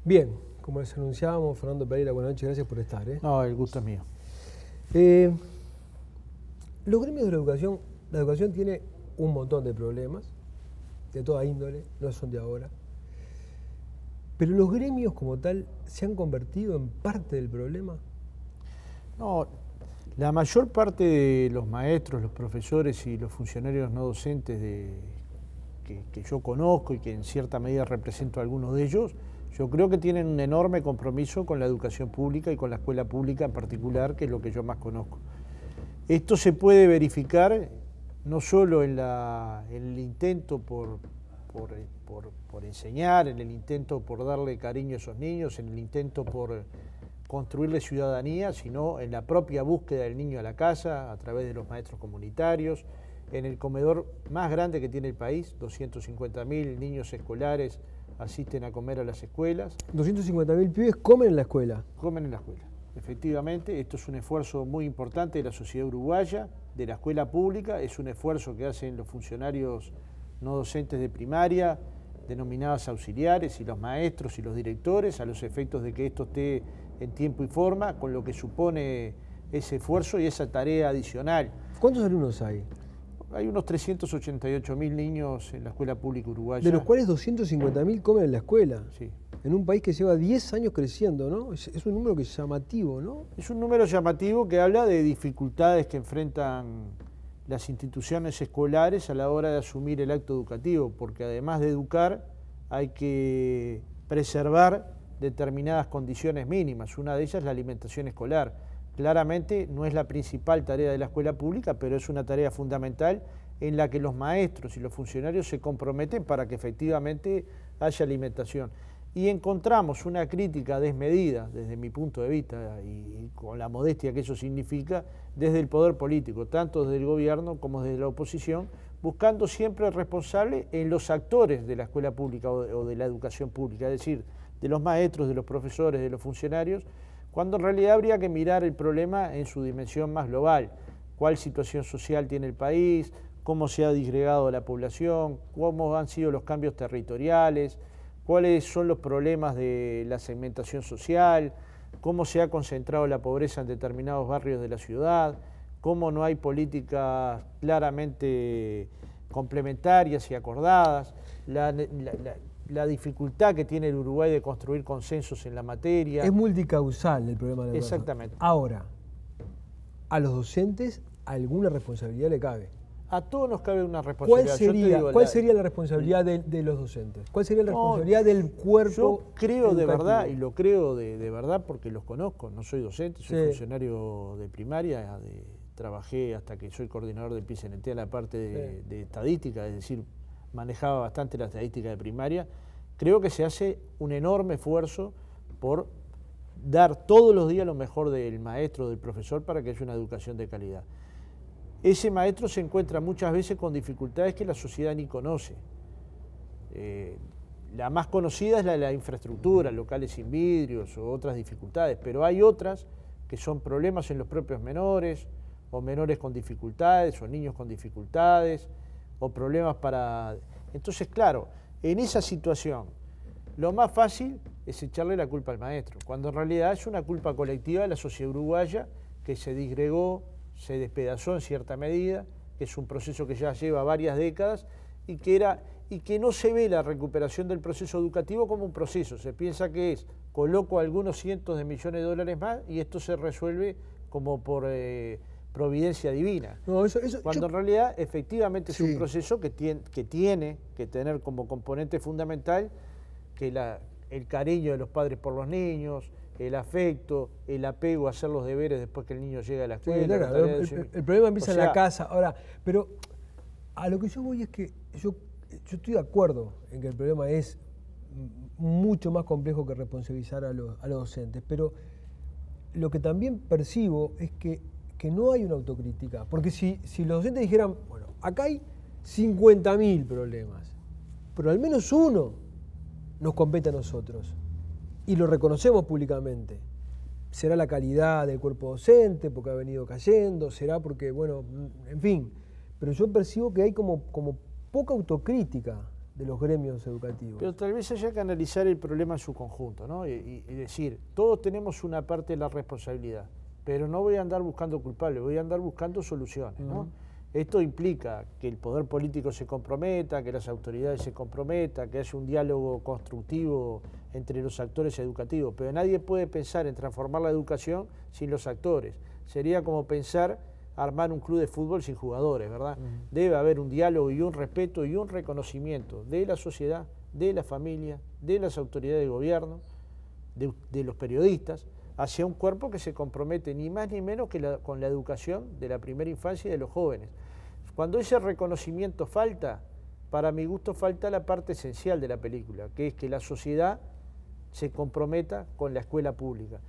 Bien, como les anunciábamos, Fernando Pereira, buenas noches, gracias por estar. No, el gusto es mío. Los gremios de la educación tiene un montón de problemas, de toda índole, no son de ahora. Pero los gremios como tal se han convertido en parte del problema. No, la mayor parte de los maestros, los profesores y los funcionarios no docentes que yo conozco y que en cierta medida represento a algunos de ellos, yo creo que tienen un enorme compromiso con la educación pública y con la escuela pública en particular, que es lo que yo más conozco. Esto se puede verificar no solo en el intento por enseñar, en el intento por darle cariño a esos niños, en el intento por construirle ciudadanía, sino en la propia búsqueda del niño a la casa, a través de los maestros comunitarios, en el comedor más grande que tiene el país, 250.000 niños escolares asisten a comer a las escuelas. 250.000 pibes comen en la escuela. Comen en la escuela, efectivamente. Esto es un esfuerzo muy importante de la sociedad uruguaya, de la escuela pública, es un esfuerzo que hacen los funcionarios no docentes de primaria, denominadas auxiliares, y los maestros y los directores, a los efectos de que esto esté en tiempo y forma, con lo que supone ese esfuerzo y esa tarea adicional. ¿Cuántos alumnos hay? Hay unos 388.000 niños en la escuela pública uruguaya. De los cuales 250.000 comen en la escuela. Sí. En un país que lleva 10 años creciendo, ¿no? Es un número que es llamativo, ¿no? Es un número llamativo que habla de dificultades que enfrentan las instituciones escolares a la hora de asumir el acto educativo, porque además de educar hay que preservar determinadas condiciones mínimas. Una de ellas es la alimentación escolar. Claramente no es la principal tarea de la escuela pública, pero es una tarea fundamental en la que los maestros y los funcionarios se comprometen para que efectivamente haya alimentación. Y encontramos una crítica desmedida, desde mi punto de vista, y con la modestia que eso significa, desde el poder político, tanto desde el gobierno como desde la oposición, buscando siempre el responsable en los actores de la escuela pública o de la educación pública, es decir, de los maestros, de los profesores, de los funcionarios, cuando en realidad habría que mirar el problema en su dimensión más global. ¿Cuál situación social tiene el país? ¿Cómo se ha disgregado la población? ¿Cómo han sido los cambios territoriales? ¿Cuáles son los problemas de la segmentación social? ¿Cómo se ha concentrado la pobreza en determinados barrios de la ciudad? ¿Cómo no hay políticas claramente complementarias y acordadas? La dificultad que tiene el Uruguay de construir consensos en la materia. Es multicausal el problema de la educación. Exactamente. Ahora, a los docentes alguna responsabilidad le cabe. A todos nos cabe una responsabilidad. ¿Cuál sería la responsabilidad de los docentes? ¿Cuál sería la responsabilidad del cuerpo Yo creo de educativo? verdad, y lo creo de verdad porque los conozco, no soy docente, soy funcionario de primaria, trabajé hasta que soy coordinador del PCNT a la parte de estadística, es decir, manejaba bastante la estadística de primaria. Creo que se hace un enorme esfuerzo por dar todos los días lo mejor del maestro, del profesor, para que haya una educación de calidad. Ese maestro se encuentra muchas veces con dificultades que la sociedad ni conoce. La más conocida es la de la infraestructura, locales sin vidrios o otras dificultades, pero hay otras que son problemas en los propios menores, o menores con dificultades, o niños con dificultades, o problemas para... Entonces, claro, en esa situación, lo más fácil es echarle la culpa al maestro, cuando en realidad es una culpa colectiva de la sociedad uruguaya que se disgregó, se despedazó en cierta medida, que es un proceso que ya lleva varias décadas y que no se ve la recuperación del proceso educativo como un proceso. Se piensa que es, coloco algunos cientos de millones de dólares más y esto se resuelve como por providencia divina. No, cuando en realidad efectivamente es un proceso que tiene que tener como componente fundamental que el cariño de los padres por los niños, el afecto, el apego a hacer los deberes después que el niño llega a la escuela. Sí, claro, el problema empieza en la casa. Ahora, pero a lo que yo voy es que yo estoy de acuerdo en que el problema es mucho más complejo que responsabilizar a los docentes, pero lo que también percibo es que no hay una autocrítica, porque si los docentes dijeran, bueno, acá hay 50.000 problemas, pero al menos uno nos compete a nosotros, y lo reconocemos públicamente. Será la calidad del cuerpo docente, porque ha venido cayendo, será porque, bueno, en fin. Pero yo percibo que hay como poca autocrítica de los gremios educativos. Pero tal vez haya que analizar el problema en su conjunto, ¿no? Y decir, todos tenemos una parte de la responsabilidad, pero no voy a andar buscando culpables, voy a andar buscando soluciones, ¿no? Esto implica que el poder político se comprometa, que las autoridades se comprometan, que haya un diálogo constructivo entre los actores educativos, pero nadie puede pensar en transformar la educación sin los actores. Sería como pensar armar un club de fútbol sin jugadores, ¿verdad? Debe haber un diálogo y un respeto y un reconocimiento de la sociedad, de la familia, de las autoridades de gobierno, de los periodistas, hacia un cuerpo que se compromete ni más ni menos que con la educación de la primera infancia y de los jóvenes. Cuando ese reconocimiento falta, para mi gusto falta la parte esencial de la película, que es que la sociedad se comprometa con la escuela pública.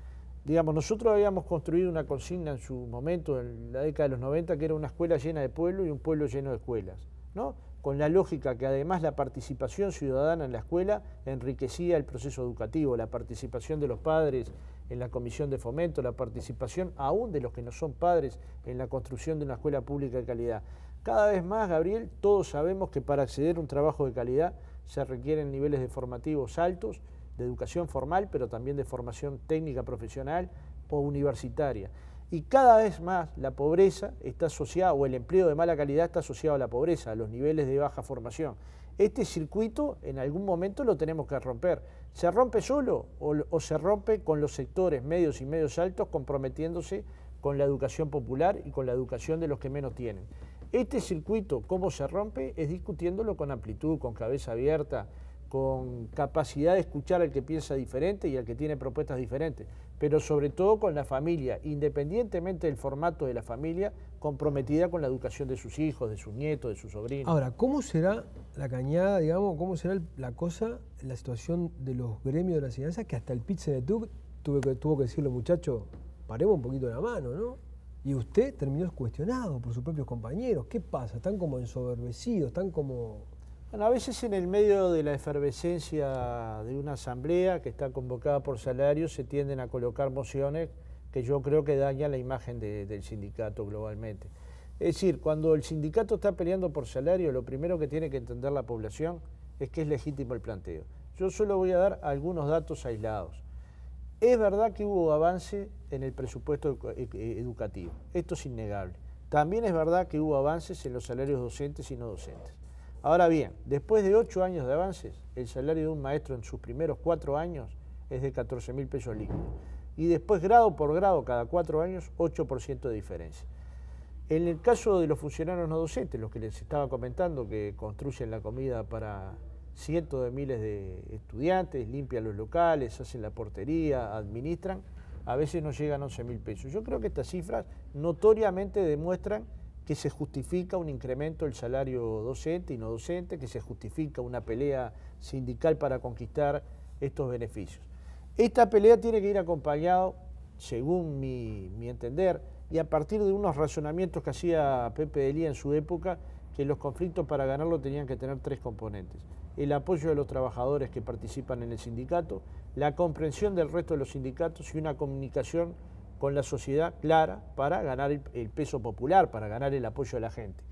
Digamos, nosotros habíamos construido una consigna en su momento, en la década de los 90, que era una escuela llena de pueblo y un pueblo lleno de escuelas, ¿no? Con la lógica que además la participación ciudadana en la escuela enriquecía el proceso educativo, la participación de los padres en la comisión de fomento, la participación aún de los que no son padres en la construcción de una escuela pública de calidad. Cada vez más, Gabriel, todos sabemos que para acceder a un trabajo de calidad se requieren niveles de formativos altos, de educación formal, pero también de formación técnica profesional o universitaria. Y cada vez más la pobreza está asociada, o el empleo de mala calidad está asociado a la pobreza, a los niveles de baja formación. Este circuito en algún momento lo tenemos que romper. ¿Se rompe solo o se rompe con los sectores medios y medios altos comprometiéndose con la educación popular y con la educación de los que menos tienen? Este circuito, ¿cómo se rompe? Es discutiéndolo con amplitud, con cabeza abierta, con capacidad de escuchar al que piensa diferente y al que tiene propuestas diferentes, pero sobre todo con la familia, independientemente del formato de la familia, comprometida con la educación de sus hijos, de sus nietos, de sus sobrinos. Ahora, ¿cómo será la cañada, digamos, cómo será la cosa, la situación de los gremios de la enseñanza, que hasta el PIT-CNTUC tuvo que decirle, muchachos, paremos un poquito la mano, ¿no? Y usted terminó cuestionado por sus propios compañeros. ¿Qué pasa? Están como ensoberbecidos, están como... Bueno, a veces en el medio de la efervescencia de una asamblea que está convocada por salarios se tienden a colocar mociones que yo creo que dañan la imagen del sindicato globalmente. Es decir, cuando el sindicato está peleando por salario, lo primero que tiene que entender la población es que es legítimo el planteo. Yo solo voy a dar algunos datos aislados. Es verdad que hubo avance en el presupuesto educativo, esto es innegable. También es verdad que hubo avances en los salarios docentes y no docentes. Ahora bien, después de 8 años de avances, el salario de un maestro en sus primeros 4 años es de 14.000 pesos líquidos. Y después, grado por grado, cada 4 años, 8% de diferencia. En el caso de los funcionarios no docentes, los que les estaba comentando, que construyen la comida para cientos de miles de estudiantes, limpian los locales, hacen la portería, administran, a veces no llegan a 11.000 pesos. Yo creo que estas cifras notoriamente demuestran que se justifica un incremento del salario docente y no docente, que se justifica una pelea sindical para conquistar estos beneficios. Esta pelea tiene que ir acompañado, según mi entender, y a partir de unos razonamientos que hacía Pepe Delía en su época, que los conflictos para ganarlo tenían que tener 3 componentes. El apoyo de los trabajadores que participan en el sindicato, la comprensión del resto de los sindicatos y una comunicación con la sociedad clara para ganar el peso popular, para ganar el apoyo de la gente.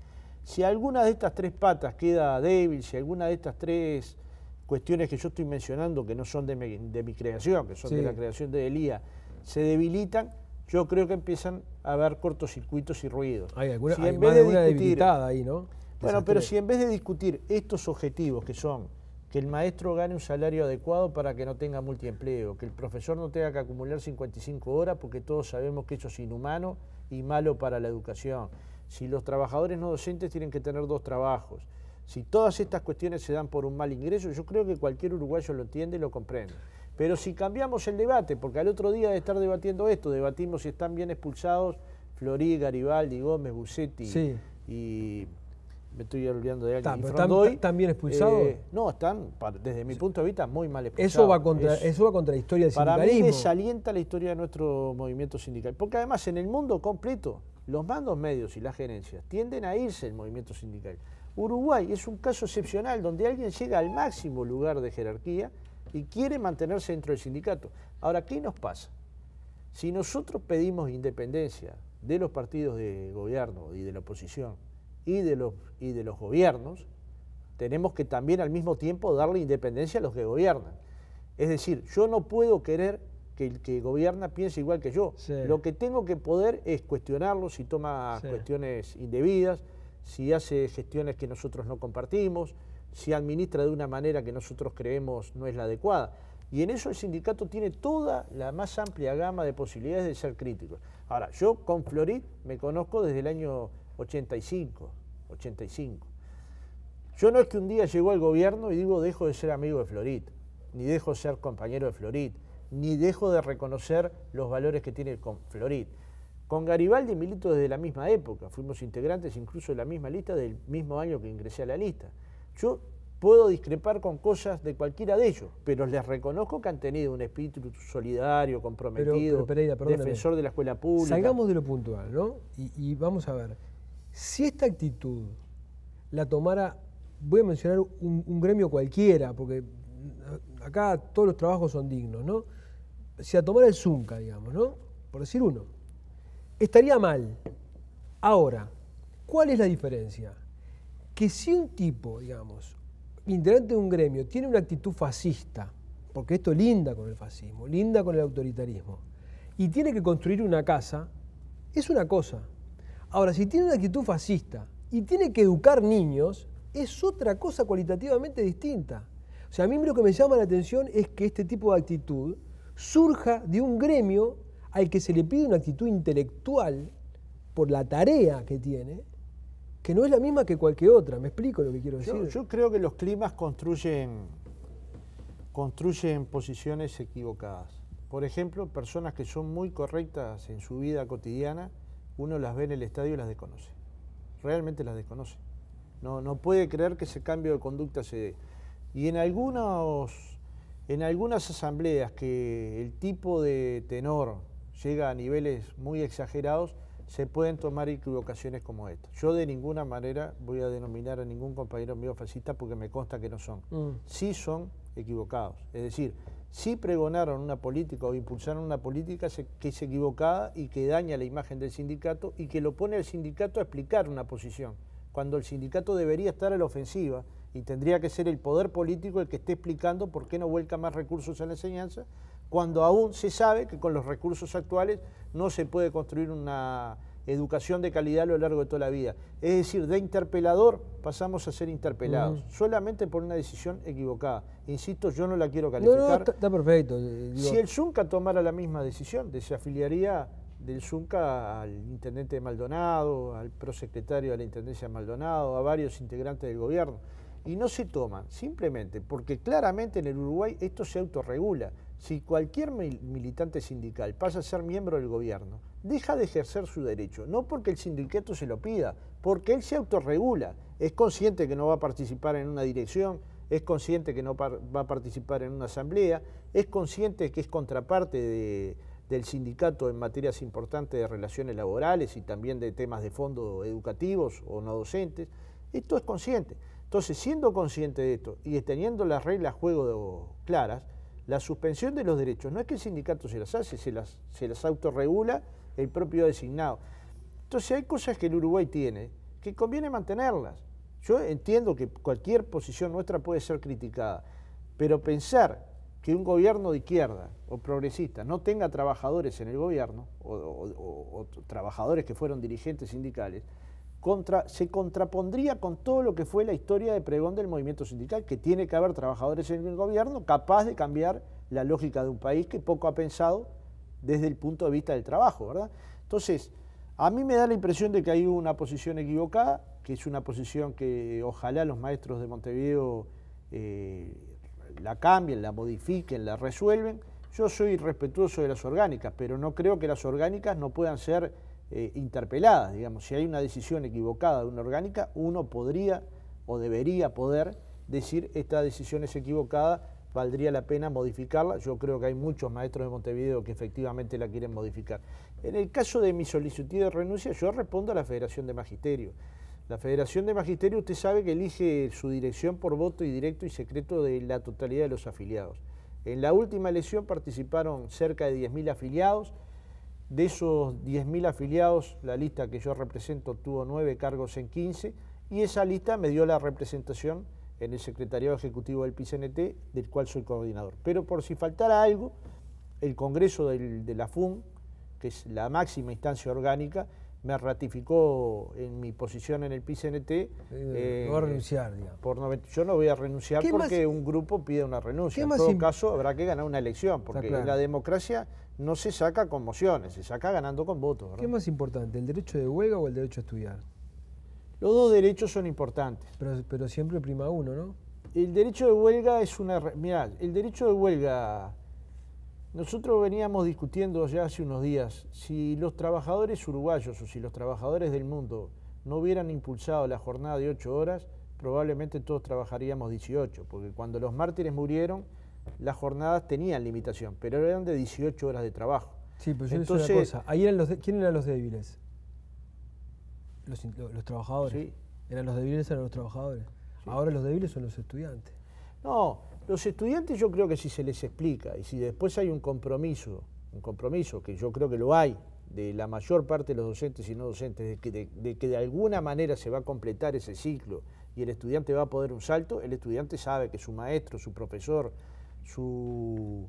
Si alguna de estas 3 patas queda débil, si alguna de estas 3 cuestiones que yo estoy mencionando, que no son de mi creación, que son de la creación de Delía, se debilitan, yo creo que empiezan a haber cortocircuitos y ruidos. Hay alguna debilitada ahí, ¿no? Bueno, pero si en vez de discutir estos objetivos que son que el maestro gane un salario adecuado para que no tenga multiempleo, que el profesor no tenga que acumular 55 horas porque todos sabemos que eso es inhumano y malo para la educación, si los trabajadores no docentes tienen que tener 2 trabajos, si todas estas cuestiones se dan por un mal ingreso, yo creo que cualquier uruguayo lo entiende y lo comprende. Pero si cambiamos el debate, porque al otro día de estar debatiendo esto, debatimos si están bien expulsados Florí, Garibaldi, Gómez, Bucetti y... me estoy olvidando de alguien. ¿Están bien expulsados? No, están, desde mi punto de vista, muy mal expulsados. Eso va contra la historia del sindicalismo. Para mí desalienta la historia de nuestro movimiento sindical. Porque además en el mundo completo, los mandos medios y las gerencias tienden a irse del movimiento sindical. Uruguay es un caso excepcional donde alguien llega al máximo lugar de jerarquía y quiere mantenerse dentro del sindicato. Ahora, ¿qué nos pasa? Si nosotros pedimos independencia de los partidos de gobierno y de la oposición, y de los gobiernos, tenemos que también al mismo tiempo darle independencia a los que gobiernan. Es decir, yo no puedo querer que el que gobierna piense igual que yo. Sí. Lo que tengo que poder es cuestionarlo si toma cuestiones indebidas, si hace gestiones que nosotros no compartimos, si administra de una manera que nosotros creemos no es la adecuada. Y en eso el sindicato tiene toda la más amplia gama de posibilidades de ser críticos. Ahora, yo con Florit me conozco desde el año 85. Yo no es que un día llegó al gobierno y digo dejo de ser amigo de Florit, ni dejo de ser compañero de Florit, ni dejo de reconocer los valores que tiene con Florit. Con Garibaldi milito desde la misma época, fuimos integrantes incluso de la misma lista del mismo año que ingresé a la lista. Yo puedo discrepar con cosas de cualquiera de ellos, pero les reconozco que han tenido un espíritu solidario, comprometido, pero Pereira, defensor de la escuela pública. Salgamos de lo puntual, ¿no? Y vamos a ver, si esta actitud la tomara, voy a mencionar un gremio cualquiera, porque acá todos los trabajos son dignos, ¿no? Si la tomara el Zunca, digamos, ¿no? Por decir uno, estaría mal. Ahora, ¿cuál es la diferencia? Que si un tipo, digamos, integrante de un gremio, tiene una actitud fascista, porque esto linda con el fascismo, linda con el autoritarismo, y tiene que construir una casa, es una cosa. Ahora, si tiene una actitud fascista y tiene que educar niños, es otra cosa cualitativamente distinta. O sea, a mí lo que me llama la atención es que este tipo de actitud surja de un gremio al que se le pide una actitud intelectual por la tarea que tiene, que no es la misma que cualquier otra. ¿Me explico lo que quiero decir? Yo creo que los climas construyen posiciones equivocadas. Por ejemplo, personas que son muy correctas en su vida cotidiana, uno las ve en el estadio y las desconoce. Realmente las desconoce. No puede creer que ese cambio de conducta se dé. Y en algunas asambleas que el tipo de tenor llega a niveles muy exagerados, se pueden tomar equivocaciones como esta. Yo de ninguna manera voy a denominar a ningún compañero mío fascista porque me consta que no son. Sí son equivocados. Es decir, sí pregonaron una política o impulsaron una política que es equivocada y que daña la imagen del sindicato y que lo pone al sindicato a explicar una posición, cuando el sindicato debería estar a la ofensiva y tendría que ser el poder político el que esté explicando por qué no vuelca más recursos a la enseñanza, cuando aún se sabe que con los recursos actuales no se puede construir una educación de calidad a lo largo de toda la vida. Es decir, de interpelador pasamos a ser interpelados, solamente por una decisión equivocada. Insisto, yo no la quiero calificar. No, está perfecto. Si el Zunca tomara la misma decisión, desafiliaría del Zunca al intendente de Maldonado, al prosecretario de la Intendencia de Maldonado, a varios integrantes del gobierno. Y no se toman, simplemente porque claramente en el Uruguay esto se autorregula. Si cualquier militante sindical pasa a ser miembro del gobierno, deja de ejercer su derecho, no porque el sindicato se lo pida, porque él se autorregula. Es consciente que no va a participar en una dirección, es consciente que no va a participar en una asamblea, es consciente que es contraparte del sindicato en materias importantes de relaciones laborales y también de temas de fondo educativos o no docentes. Esto es consciente. Entonces, siendo consciente de esto y teniendo las reglas de juego claras, la suspensión de los derechos no es que el sindicato se las hace, se las autorregula el propio designado. Entonces hay cosas que el Uruguay tiene que conviene mantenerlas. Yo entiendo que cualquier posición nuestra puede ser criticada, pero pensar que un gobierno de izquierda o progresista no tenga trabajadores en el gobierno o trabajadores que fueron dirigentes sindicales, se contrapondría con todo lo que fue la historia de pregón del movimiento sindical, que tiene que haber trabajadores en el gobierno capaz de cambiar la lógica de un país que poco ha pensado desde el punto de vista del trabajo, ¿verdad? Entonces, a mí me da la impresión de que hay una posición equivocada, que es una posición que ojalá los maestros de Montevideo la cambien, la modifiquen, la resuelven. Yo soy respetuoso de las orgánicas, pero no creo que las orgánicas no puedan ser interpeladas. Digamos, si hay una decisión equivocada de una orgánica, uno podría o debería poder decir esta decisión es equivocada, valdría la pena modificarla. Yo creo que hay muchos maestros de Montevideo que efectivamente la quieren modificar. En el caso de mi solicitud de renuncia, yo respondo a la Federación de Magisterio. La Federación de Magisterio, usted sabe que elige su dirección por voto directo y secreto de la totalidad de los afiliados. En la última elección participaron cerca de 10.000 afiliados. De esos 10.000 afiliados, la lista que yo represento tuvo 9 cargos en 15 y esa lista me dio la representación en el Secretariado Ejecutivo del PICNT, del cual soy coordinador. Pero por si faltara algo, el Congreso de la FUN, que es la máxima instancia orgánica, me ratificó en mi posición en el PICNT. No va a renunciar, digamos. Yo no voy a renunciar porque un grupo pide una renuncia. En todo caso, habrá que ganar una elección, porque la democracia no se saca con mociones, se saca ganando con votos, ¿verdad? ¿Qué es más importante, el derecho de huelga o el derecho a estudiar? Los dos derechos son importantes. Pero siempre prima uno, ¿no? El derecho de huelga es una... Mirá, el derecho de huelga... Nosotros veníamos discutiendo ya hace unos días, si los trabajadores uruguayos o si los trabajadores del mundo no hubieran impulsado la jornada de 8 horas, probablemente todos trabajaríamos 18, porque cuando los mártires murieron, las jornadas tenían limitación, pero eran de 18 horas de trabajo. Sí, pero yo les digo una cosa, ahí ¿quién eran los débiles? Los trabajadores. Sí. Eran los débiles, eran los trabajadores. Sí. Ahora los débiles son los estudiantes. No, los estudiantes yo creo que si se les explica y si después hay un compromiso que yo creo que lo hay, de la mayor parte de los docentes y no docentes, de que de alguna manera se va a completar ese ciclo y el estudiante va a poder un salto, el estudiante sabe que su maestro, su profesor, su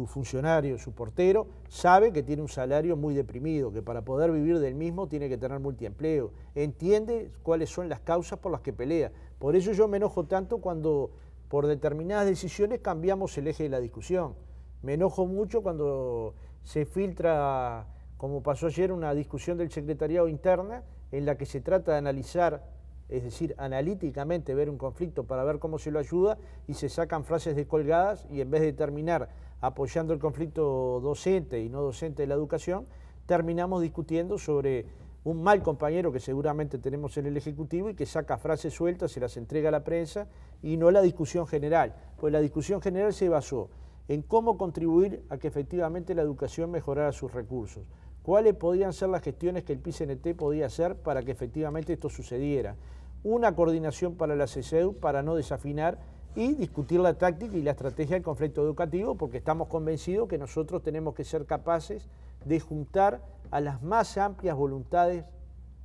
funcionario, su portero, sabe que tiene un salario muy deprimido, que para poder vivir del mismo tiene que tener multiempleo, entiende cuáles son las causas por las que pelea. Por eso yo me enojo tanto cuando por determinadas decisiones cambiamos el eje de la discusión. Me enojo mucho cuando se filtra, como pasó ayer, una discusión del secretariado interna en la que se trata de analizar, es decir, analíticamente ver un conflicto para ver cómo se lo ayuda y se sacan frases descolgadas y en vez de terminar apoyando el conflicto docente y no docente de la educación, terminamos discutiendo sobre un mal compañero que seguramente tenemos en el Ejecutivo y que saca frases sueltas, se las entrega a la prensa y no la discusión general. Pues la discusión general se basó en cómo contribuir a que efectivamente la educación mejorara sus recursos, cuáles podían ser las gestiones que el PICNT podía hacer para que efectivamente esto sucediera, una coordinación para la CESEDU para no desafinar y discutir la táctica y la estrategia del conflicto educativo, porque estamos convencidos que nosotros tenemos que ser capaces de juntar a las más amplias voluntades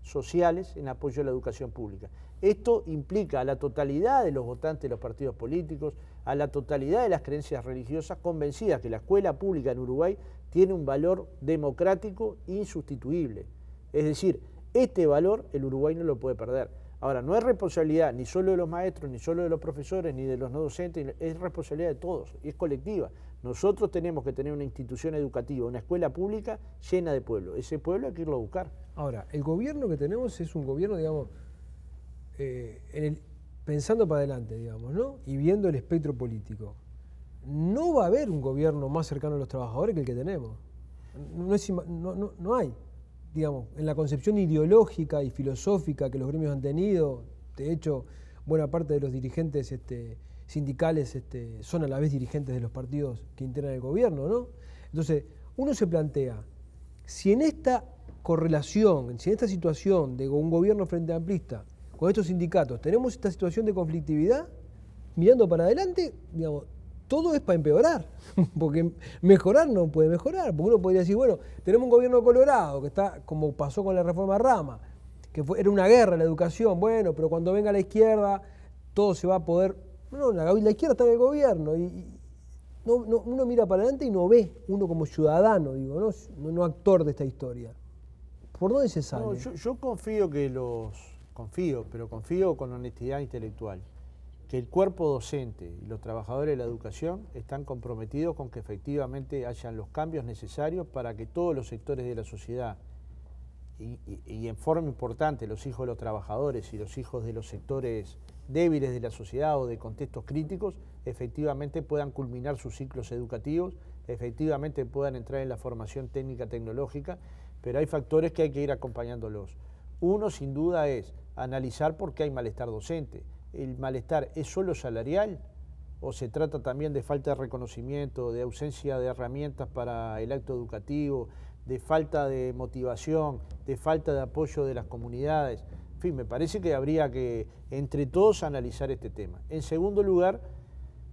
sociales en apoyo a la educación pública. Esto implica a la totalidad de los votantes de los partidos políticos, a la totalidad de las creencias religiosas, convencidas que la escuela pública en Uruguay tiene un valor democrático insustituible. Es decir, este valor el Uruguay no lo puede perder. Ahora, no es responsabilidad ni solo de los maestros, ni solo de los profesores, ni de los no docentes, es responsabilidad de todos, y es colectiva. Nosotros tenemos que tener una institución educativa, una escuela pública llena de pueblo. Ese pueblo hay que irlo a buscar. Ahora, el gobierno que tenemos es un gobierno, digamos, pensando para adelante, digamos, ¿no? Y viendo el espectro político. No va a haber un gobierno más cercano a los trabajadores que el que tenemos. No hay. Digamos, en la concepción ideológica y filosófica que los gremios han tenido, de hecho, buena parte de los dirigentes sindicales son a la vez dirigentes de los partidos que integran el gobierno, ¿no? Entonces, uno se plantea, si en esta correlación, si en esta situación de un gobierno frente amplista, con estos sindicatos, tenemos esta situación de conflictividad, mirando para adelante, digamos, todo es para empeorar, porque mejorar no puede mejorar, porque uno podría decir, bueno, tenemos un gobierno colorado que está, como pasó con la reforma Rama, que era una guerra la educación, bueno, pero cuando venga la izquierda, todo se va a poder... No, la izquierda está en el gobierno, y uno mira para adelante y no ve, uno como ciudadano, digo, no actor de esta historia. ¿Por dónde se sale? No, yo confío confío con honestidad intelectual, que el cuerpo docente y los trabajadores de la educación están comprometidos con que efectivamente hayan los cambios necesarios para que todos los sectores de la sociedad y en forma importante los hijos de los trabajadores y los hijos de los sectores débiles de la sociedad o de contextos críticos efectivamente puedan culminar sus ciclos educativos, efectivamente puedan entrar en la formación técnica tecnológica, pero hay factores que hay que ir acompañándolos. Uno sin duda es analizar por qué hay malestar docente. ¿El malestar es solo salarial o se trata también de falta de reconocimiento, de ausencia de herramientas para el acto educativo, de falta de motivación, de falta de apoyo de las comunidades? En fin, me parece que habría que entre todos analizar este tema. En segundo lugar,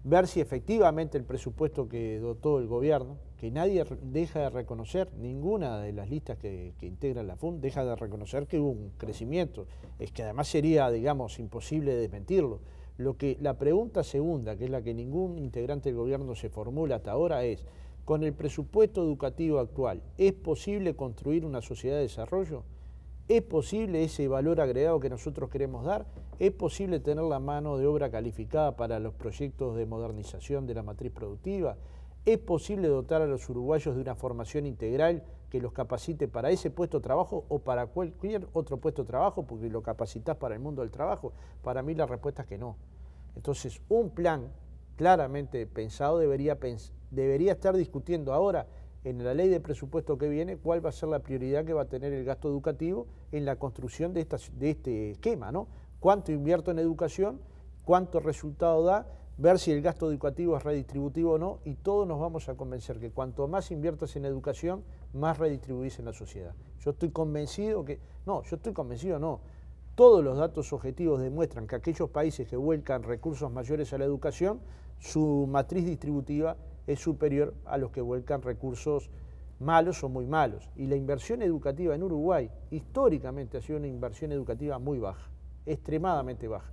ver si efectivamente el presupuesto que dotó el gobierno, que nadie deja de reconocer, ninguna de las listas que integran la FUN deja de reconocer que hubo un crecimiento. Es que además sería, digamos, imposible desmentirlo. La pregunta segunda, que es la que ningún integrante del gobierno se formula hasta ahora, es: con el presupuesto educativo actual, ¿es posible construir una sociedad de desarrollo? ¿Es posible ese valor agregado que nosotros queremos dar? ¿Es posible tener la mano de obra calificada para los proyectos de modernización de la matriz productiva? ¿Es posible dotar a los uruguayos de una formación integral que los capacite para ese puesto de trabajo o para cualquier otro puesto de trabajo, porque lo capacitas para el mundo del trabajo? Para mí la respuesta es que no. Entonces, un plan claramente pensado debería estar discutiendo ahora, en la ley de presupuesto que viene, cuál va a ser la prioridad que va a tener el gasto educativo en la construcción de este esquema, ¿no? ¿Cuánto invierto en educación? ¿Cuánto resultado da? Ver si el gasto educativo es redistributivo o no, y todos nos vamos a convencer que cuanto más inviertas en educación, más redistribuís en la sociedad. Yo estoy convencido no. Todos los datos objetivos demuestran que aquellos países que vuelcan recursos mayores a la educación, su matriz distributiva es superior a los que vuelcan recursos malos o muy malos. Y la inversión educativa en Uruguay históricamente ha sido una inversión educativa muy baja, extremadamente baja.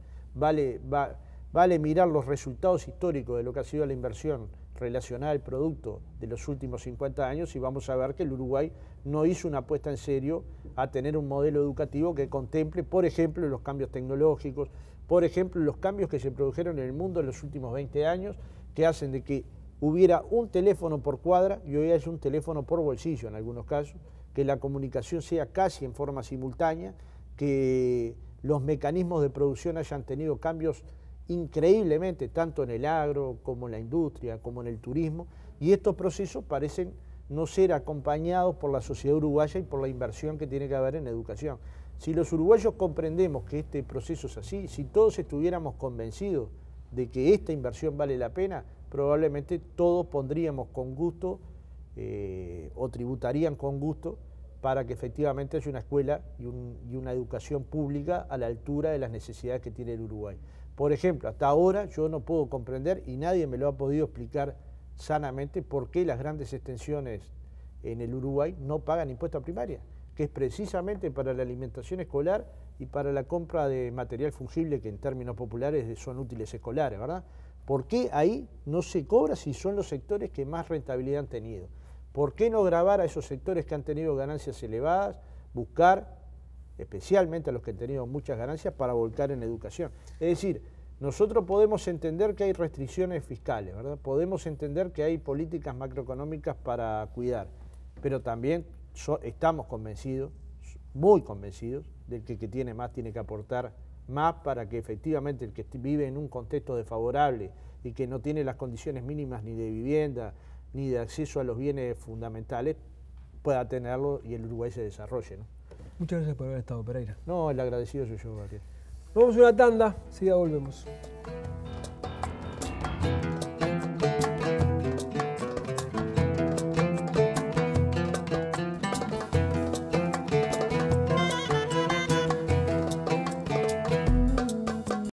Vale mirar los resultados históricos de lo que ha sido la inversión relacionada al producto de los últimos 50 años y vamos a ver que el Uruguay no hizo una apuesta en serio a tener un modelo educativo que contemple, por ejemplo, los cambios tecnológicos, por ejemplo, los cambios que se produjeron en el mundo en los últimos 20 años, que hacen de que hubiera un teléfono por cuadra y hoy hay un teléfono por bolsillo en algunos casos, que la comunicación sea casi en forma simultánea, que los mecanismos de producción hayan tenido cambios increíblemente, tanto en el agro, como en la industria, como en el turismo, y estos procesos parecen no ser acompañados por la sociedad uruguaya y por la inversión que tiene que haber en educación. Si los uruguayos comprendemos que este proceso es así, si todos estuviéramos convencidos de que esta inversión vale la pena, probablemente todos pondríamos con gusto o tributarían con gusto para que efectivamente haya una escuela y una educación pública a la altura de las necesidades que tiene el Uruguay. Por ejemplo, hasta ahora yo no puedo comprender, y nadie me lo ha podido explicar sanamente, por qué las grandes extensiones en el Uruguay no pagan impuesto a primaria, que es precisamente para la alimentación escolar y para la compra de material fungible, que en términos populares son útiles escolares, ¿verdad? ¿Por qué ahí no se cobra si son los sectores que más rentabilidad han tenido? ¿Por qué no gravar a esos sectores que han tenido ganancias elevadas, buscar especialmente a los que han tenido muchas ganancias para volcar en educación? Es decir, nosotros podemos entender que hay restricciones fiscales, ¿verdad? Podemos entender que hay políticas macroeconómicas para cuidar, pero también estamos convencidos, muy convencidos, de que el que tiene más tiene que aportar más para que efectivamente el que vive en un contexto desfavorable y que no tiene las condiciones mínimas ni de vivienda ni de acceso a los bienes fundamentales pueda tenerlo y el Uruguay se desarrolle, ¿no? Muchas gracias por haber estado, Pereira. No, el agradecido soy yo, Gabriel. Vamos a una tanda, sí, ya volvemos.